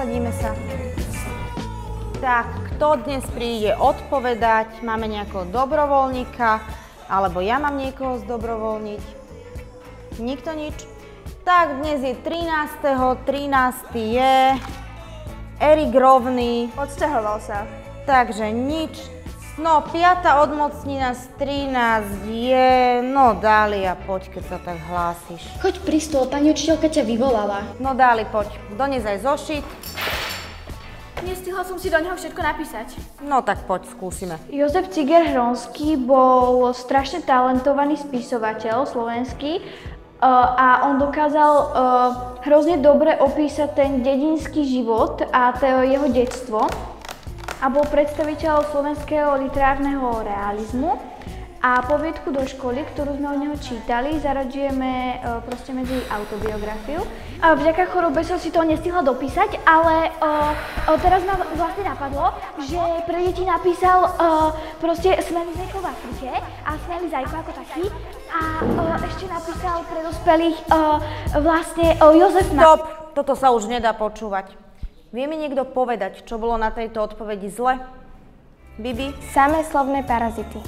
posadíme sa. Tak, kto dnes príde odpovedať? Máme nejakého dobrovoľníka, alebo ja mám niekoho zdobrovoľniť? Nikto nič? Tak, dnes je 13. 13. je Erik Rovný. Odsťahoval sa. Takže nič. No, 5. odmocnina z 13 je... No, Dália, poď, keď sa tak hlásiš. Choď pri stôl, pani učiteľka ťa vyvolala. No, Dáli, poď. Dones aj zošit. Nestihla som si do neho všetko napísať. No, tak poď, skúsime. Jozef Ciger-Hronský bol strašne talentovaný spisovateľ slovenský a on dokázal hrozne dobre opísať ten dedinský život a jeho detstvo. A bol predstaviteľ slovenského literárneho realizmu a poviedku do školy, ktorú sme od neho čítali, zaraďujeme proste medzi autobiografiu. Vďaka chorobe som si to nestihla dopísať, ale teraz ma vlastne napadlo, že pre deti napísal proste Smelý Zajko v Afrike a Smelý Zajko ako taký a ešte napísal pre dospelých vlastne Jozef... Stop! Toto sa už nedá počúvať. Vie mi niekto povedať, čo bolo na tejto odpovedi zle? Bibi? Samé slovné parazity.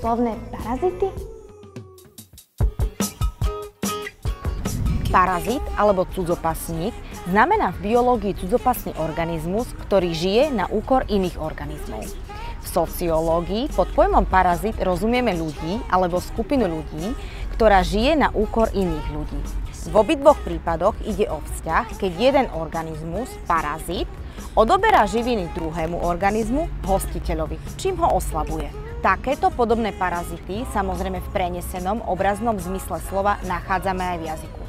Slovné parazity? Parazit alebo cudzopasník znamená v biológii cudzopasný organizmus, ktorý žije na úkor iných organizmov. V sociológii pod pojmom parazit rozumieme ľudí alebo skupinu ľudí, ktorá žije na úkor iných ľudí. V obidvoch prípadoch ide o vzťah, keď jeden organizmus, parazit, odoberá živiny druhému organizmu, hostiteľovi, čím ho oslabuje. Takéto podobné parazity, samozrejme v prenesenom obraznom zmysle slova, nachádzame aj v jazyku.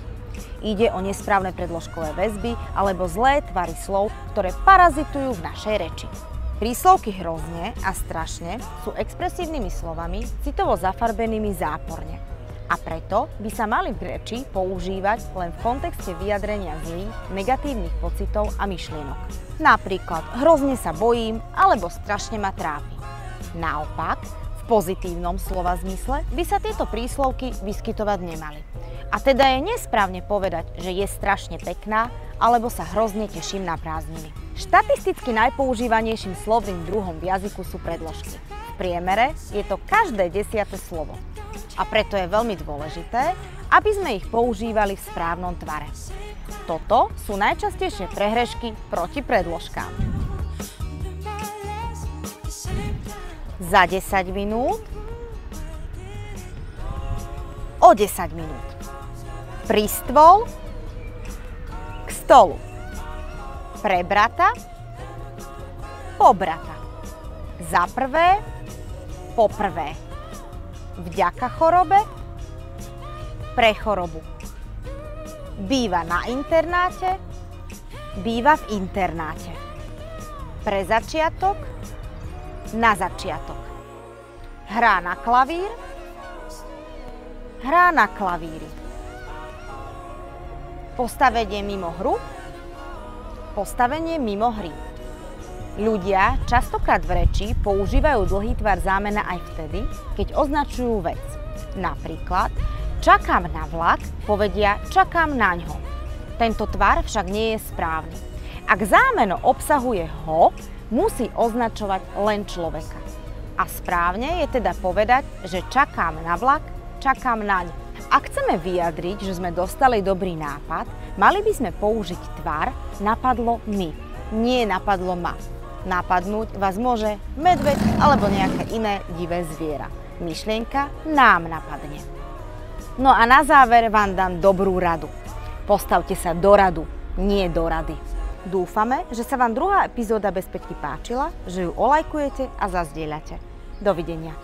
Ide o nesprávne predložkové väzby alebo zlé tvary slov, ktoré parazitujú v našej reči. Príslovky hrozne a strašne sú expresívnymi slovami, citovo zafarbenými záporne. A preto by sa mali v reči používať len v kontexte vyjadrenia zlých, negatívnych pocitov a myšlienok. Napríklad hrozne sa bojím alebo strašne ma trápi. Naopak, v pozitívnom slova zmysle by sa tieto príslovky vyskytovať nemali. A teda je nesprávne povedať, že je strašne pekná alebo sa hrozne teším na prázdniny. Štatisticky najpoužívanejším slovným druhom v jazyku sú predložky. V priemere je to každé 10. slovo. A preto je veľmi dôležité, aby sme ich používali v správnom tvare. Toto sú najčastejšie prehrešky proti predložkám. Za 10 minút, o 10 minút. Pri stôl, k stolu. Pre brata, po brata. Za prvé, po prvé. Vďaka chorobe, pre chorobu. Býva na internáte, býva v internáte. Pre začiatok, na začiatok. Hrá na klavír, hrá na klavíri. Postavenie mimo hru, postavenie mimo hry. Ľudia častokrát v reči používajú dlhý tvar zámena aj vtedy, keď označujú vec. Napríklad, čakám na vlak, povedia čakám naňho. Tento tvar však nie je správny. Ak zámeno obsahuje ho, musí označovať len človeka. A správne je teda povedať, že čakám na vlak, čakám naň. Ak chceme vyjadriť, že sme dostali dobrý nápad, mali by sme použiť tvar napadlo mi, nie napadlo ma. Napadnúť vás môže medveď alebo nejaké iné divé zviera. Myšlienka nám napadne. No a na záver vám dám dobrú radu. Postavte sa do radu, nie do rady. Dúfame, že sa vám druhá epizóda Bez päťky páčila, že ju olajkujete a zazdieľate. Dovidenia.